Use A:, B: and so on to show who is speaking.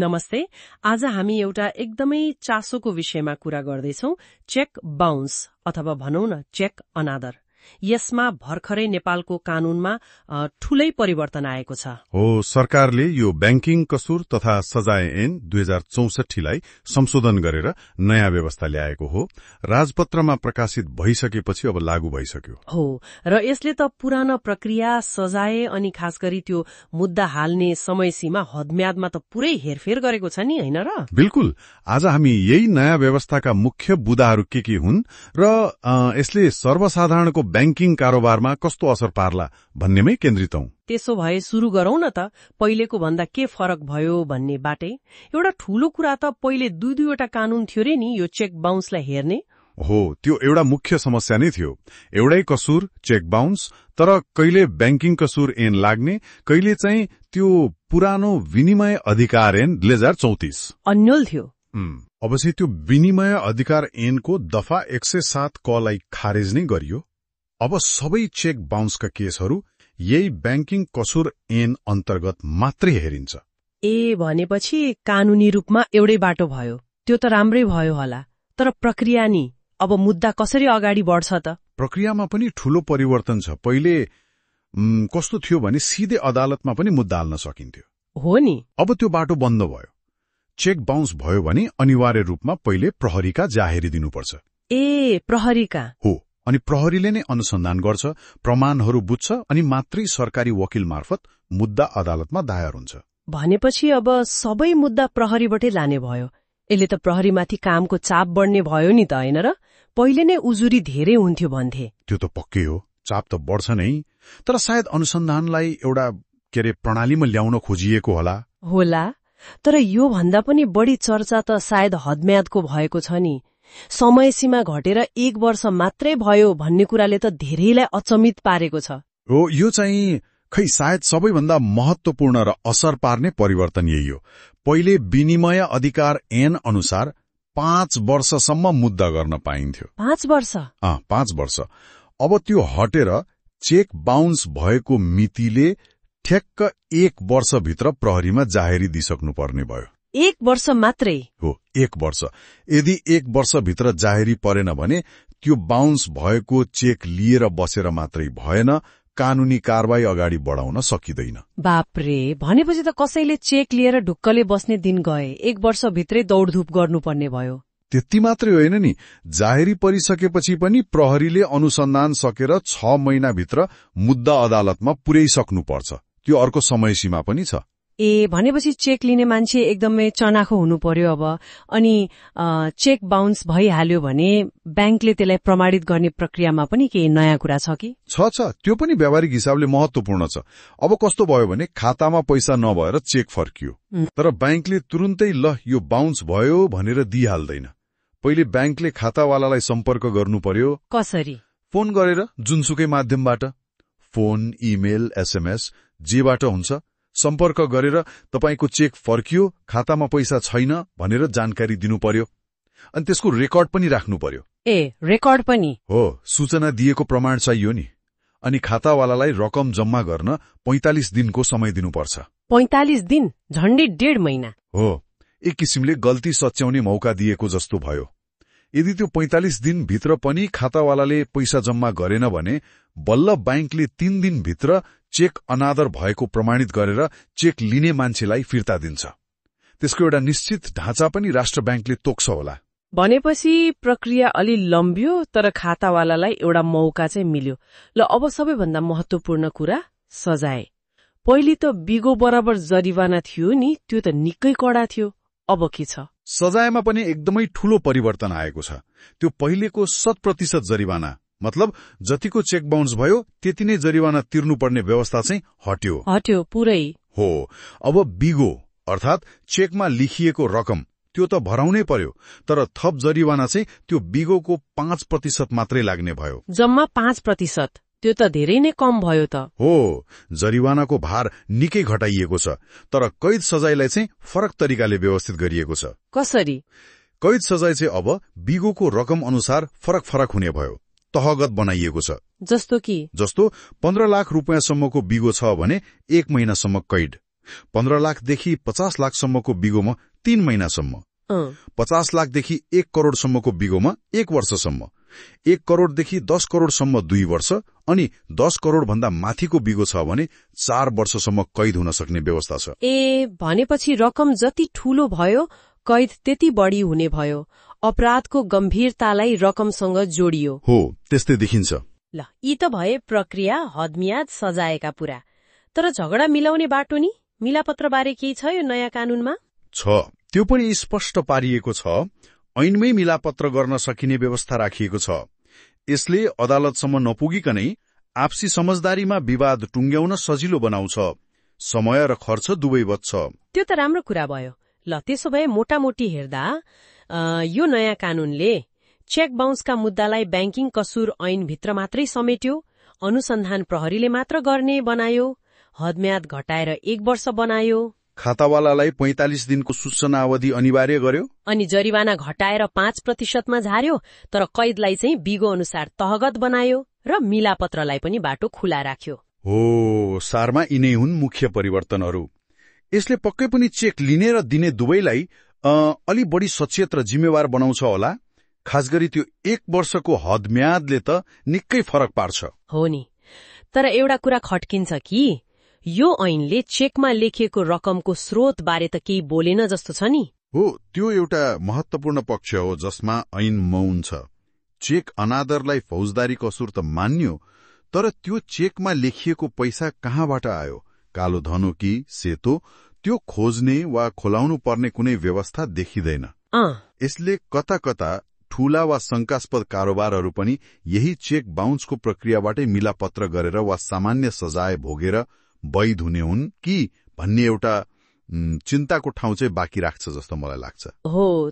A: नमस्ते। आज हामी एउटा एकदमै चासोको विषयमा कुरा गर्दैछौं, चेक बाउन्स अथवा भनौं न चेक अनादर। यसमा भर्खरै नेपालको कानूनमा ठूलै परिवर्तन आएको छ।
B: हो, सरकारले यो ब्याङ्किङ कसुर तथा सजाय ऐन 2064 लाई संशोधन गरेर नयाँ व्यवस्था ल्याएको हो। राजपत्रमा प्रकाशित भइसकेपछि अब लागू भइसक्यो।
A: हो, र यसले त पुरानो प्रक्रिया, सजाय अनि खास गरी त्यो मुद्दा हाल्ने समय सीमा हदम्यादमा त पुरै हेरफेर गरेको छ नि, हैन र?
B: बिल्कुल। आज हामी यही नयाँ व्यवस्थाका मुख्य बुदाहरू के हुन् र यसले सर्वसाधारणको ब्याङ्किङ कारोबारमा कस्तो असर पार्ला भन्नेमै केन्द्रित हौं।
A: त्यसो भए सुरु गरौं न त। पहिलेको भन्दा के फरक भयो भन्ने बाटै। एउटा ठूलो कुरा त पहिले दुईवटा कानून थियो रे नि यो चेक बाउन्सलाई हेर्ने।
B: हो, त्यो एउटा मुख्य समस्या नै थियो। एउटै कसुर चेक बाउन्स, तर कहिले ब्याङ्किङ कसुर ऐन लाग्ने, कहिले चाहिँ त्यो पुरानो विनिमय अधिकार ऐन 2034
A: अन्यल थियो।
B: अब चाहिँ त्यो विनिमय अधिकार ऐनको दफा 107 कलाई खारेज नै गरियो। अब सबै चेक बाउन्सका केसहरू यही ब्याङ्किङ कसुर ऐन अन्तर्गत मात्रै हेरिन्छ।
A: ए, भनेपछि कानूनी रूपमा एउटै बाटो भयो। त्यो त राम्रै भयो होला, तर प्रक्रिया नि अब मुद्दा कसरी अगाडि बढ्छ त?
B: प्रक्रियामा पनि ठूलो परिवर्तन छ। पहिले कस्तो थियो भने सिधै अदालतमा पनि मुद्दा हाल्न सकिन्थ्यो।
A: हो नि।
B: अब त्यो बाटो बन्द भयो। चेक बाउन्स भयो भने अनिवार्य रूपमा पहिले प्रहरीका जाहेरी दिनुपर्छ।
A: ए, प्रहरीका?
B: हो, अनि प्रहरीले नै अनुसन्धान गर्छ, प्रमाणहरू बुझ्छ, अनि मात्रै सरकारी वकिल मार्फत मुद्दा अदालतमा दायर हुन्छ।
A: भनेपछि अब सबै मुद्दा प्रहरीबाटै लाने भयो। यसले त प्रहरीमाथि कामको चाप बढ्ने भयो नि त, हैन र? पहिले नै उजुरी धेरै हुन्थ्यो भन्थे।
B: त्यो त पक्कै हो, चाप त बढ्छ नै, तर सायद अनुसन्धानलाई एउटा प्रणालीमा ल्याउन खोजिएको होला।
A: तर यो भन्दा पनि बढी चर्चा त सायद हदम्यादको भएको छ नि। समय सीमा घटेर 1 वर्ष मात्रै भयो भन्ने कुराले त धेरैलाई अचम्मित पारेको छ।
B: हो, यो चाहिँ सायद सबैभन्दा महत्वपूर्ण र असर पार्ने परिवर्तन यही हो। पहिले विनिमय अधिकार ऐन अनुसार 5 वर्षसम्म मुद्दा गर्न पाइन्थ्यो।
A: 5 वर्ष?
B: 5 वर्ष। अब त्यो हटेर चेक बाउन्स भएको मितिले ठ्याक्क 1 वर्षभित्र प्रहरीमा जाहेरी दिइसक्नु पर्ने भयो।
A: 1 वर्ष मात्रै?
B: हो, 1 वर्ष। यदि 1 वर्षभित्र जाहेरी परेन भने त्यो बाउन्स भएको चेक लिएर बसेर मात्रै भएन, कानूनी कारवाही अगाडि बढाउन सकिँदैन।
A: बाप्रे, भनेपछि त कसैले चेक लिएर ढुक्कले बस्ने दिन गए। 1 वर्षभित्रै दौडधुप गर्नुपर्ने भयो।
B: त्यति मात्रै होइन नि, जाहेरी परिसकेपछि पनि प्रहरीले अनुसन्धान सकेर 6 महिनाभित्र मुद्दा अदालतमा पुर्याइसक्नुपर्छ। त्यो अर्को समय सीमा पनि छ।
A: ए, भनेपछि चेक लिने मान्छे एकदमै चनाखो हुनु पर्यो अब। अनि चेक बाउन्स भइहाल्यो भने ब्याङ्कले त्यसलाई प्रमाणित गर्ने प्रक्रियामा पनि केही नयाँ कुरा छ कि?
B: छ, त्यो पनि व्यावहारिक हिसाबले महत्वपूर्ण छ। अब कस्तो भयो भने खातामा पैसा नभएर चेक फर्कियो, तर ब्याङ्कले तुरुन्तै ल यो बाउन्स भयो भनेर दिइहाल्दैन। पहिले ब्याङ्कले खातावालालाई सम्पर्क गर्नु पर्यो।
A: कसरी?
B: फोन गरेर, जुनसुकै माध्यमबाट, फोन, इमेल, एसएमएस, जेबाट हुन्छ, सम्पर्क गरेर तपाईको चेक फर्कियो, खातामा पैसा छैन भनेर जानकारी दिनु पर्यो। अनि त्यसको रेकर्ड पनि राख्नु पर्यो।
A: ए, रेकर्ड पनि?
B: हो, सूचना दिएको प्रमाण चाहियो नि। अनि खातावालालाई रकम जम्मा गर्न 45 दिनको समय दिनुपर्छ।
A: 45 दिन? झण्डै 1.5 महिना।
B: हो, एक किसिमले गल्ती सच्याउने मौका दिएको जस्तो भयो। यदि त्यो 45 दिनभित्र पनि खातावालाले पैसा जम्मा गरेन भने बल्ल ब्याङ्कले 3 दिनभित्र चेक अनादर भएको प्रमाणित गरेर चेक लिने मान्छेलाई फिर्ता दिन्छ। त्यसको एउटा निश्चित ढाँचा पनि राष्ट्र ब्याङ्कले तोक्छ होला।
A: भनेपछि प्रक्रिया अलि लम्बियो, तर खातावालालाई एउटा मौका चाहिँ मिल्यो। ल, अब सबैभन्दा महत्वपूर्ण कुरा, सजाय। पहिले त बिगो बराबर जरिवाना थियो नि, त्यो त निकै कडा थियो। अब के छ?
B: सजायमा पनि एकदमै ठूलो परिवर्तन आएको छ। त्यो पहिलेको 100% जरिवाना, मतलब जतिको चेक बाउन्स भयो त्यति नै जरिवाना तिर्नुपर्ने व्यवस्था चाहिँ हट्यो
A: पुरै।
B: हो, अब बिगो अर्थात चेकमा लेखिएको रकम त्यो त भराउनै पर्यो, तर थप जरिवाना चाहिँ त्यो बिगोको 5% मात्रै लाग्ने भयो।
A: जम्मा 5%? त्यो त धेरै नै कम भयो त।
B: हो, जरिवानाको भार निकै घटाइएको छ, तर कैद सजायलाई चाहिँ फरक तरिकाले व्यवस्थित गरिएको छ।
A: कसरी?
B: कैद सजाय चाहिँ अब बिगोको रकम अनुसार फरक हुने भयो, तहगत बनाइएको छ।
A: जस्तो 15
B: लाख रुपियाँसम्मको बिगो छ भने 1 महिनासम्म कैद, 15 लाखदेखि 50 लाखसम्मको बिगोमा 3 महिनासम्म, 50 लाखदेखि 1 करोड़सम्मको बिगोमा 1 वर्षसम्म, 1 करोड़देखि 10 करोड़सम्म 2 वर्ष अनि 10 करोड़ भन्दा माथिको बिगो छ भने 4 वर्षसम्म कैद हुन सक्ने व्यवस्था छ।
A: भनेपछि रकम जति ठूलो भयो कैद त्यति बढी हुने भयो। अपराधको गम्भीरतालाई रकमसँग जोडियो।
B: हो, त्यस्तै देखिन्छ।
A: ल, यी त भए प्रक्रिया, हदमियाद, सजायका कुरा। तर झगडा मिलाउने बाटो नि, मिलापत्रबारे केही छ यो नयाँ कानूनमा?
B: छ, त्यो पनि स्पष्ट पारिएको छ। ऐनमै मिलापत्र गर्न सकिने व्यवस्था राखिएको छ। यसले अदालतसम्म नपुगिकनै आपसी समझदारीमा विवाद टुङ्ग्याउन सजिलो बनाउँछ। समय र खर्च दुवै बच्छ।
A: त्यो त राम्रो कुरा भयो। ल, त्यसो भए मोटामोटी हेर्दा यो नयाँ कानूनले चेक बाउन्सका मुद्दालाई ब्याङ्किङ कसुर ऐनभित्र मात्रै समेट्यो, अनुसन्धान प्रहरीले मात्र गर्ने बनायो, हदम्याद घटाएर 1 वर्ष बनायो,
B: खातावालालाई 45 दिनको सूचना अवधि अनिवार्य गर्यो,
A: अनि जरिवाना घटाएर 5% झार्यो, तर कैदलाई चाहिँ बिगो अनुसार तहगत बनायो र मिलापत्रलाई पनि बाटो खुला राख्यो।
B: हो, सारमा यिनै हुन् मुख्य परिवर्तनहरू। यसले पक्कै पनि चेक लिने र दिने दुवैलाई अलि बढी सचेत र जिम्मेवार बनाउँछ होला। खास गरी त्यो 1 वर्षको हदम्यादले त निकै फरक पार्छ।
A: हो नि, तर एउटा कुरा खट्किन्छ कि यो ऐनले चेकमा लेखिएको रकमको स्रोत बारे त केही बोलेन जस्तो छ नि।
B: हो, त्यो एउटा महत्वपूर्ण पक्ष हो जसमा ऐन मौन छ। चेक अनादरलाई फौजदारी कसुर त मान्यो, तर त्यो चेकमा लेखिएको पैसा कहाँबाट आयो, कालो धन हो कि सेतो, त्यो खोज्ने वा खोलाउनु पर्ने कुनै व्यवस्था देखिँदैन। यसले कता कता ठूला वा शंकास्पद कारोबारहरू पनि यही चेक बाउन्सको प्रक्रियाबाटै मिलापत्र गरेर वा सामान्य सजाय भोगेर वैध हुने हुन् कि भन्ने एउटा चिन्ताको ठाउँ चाहिँ बाँकी राख्छ जस्तो मलाई लाग्छ।
A: हो,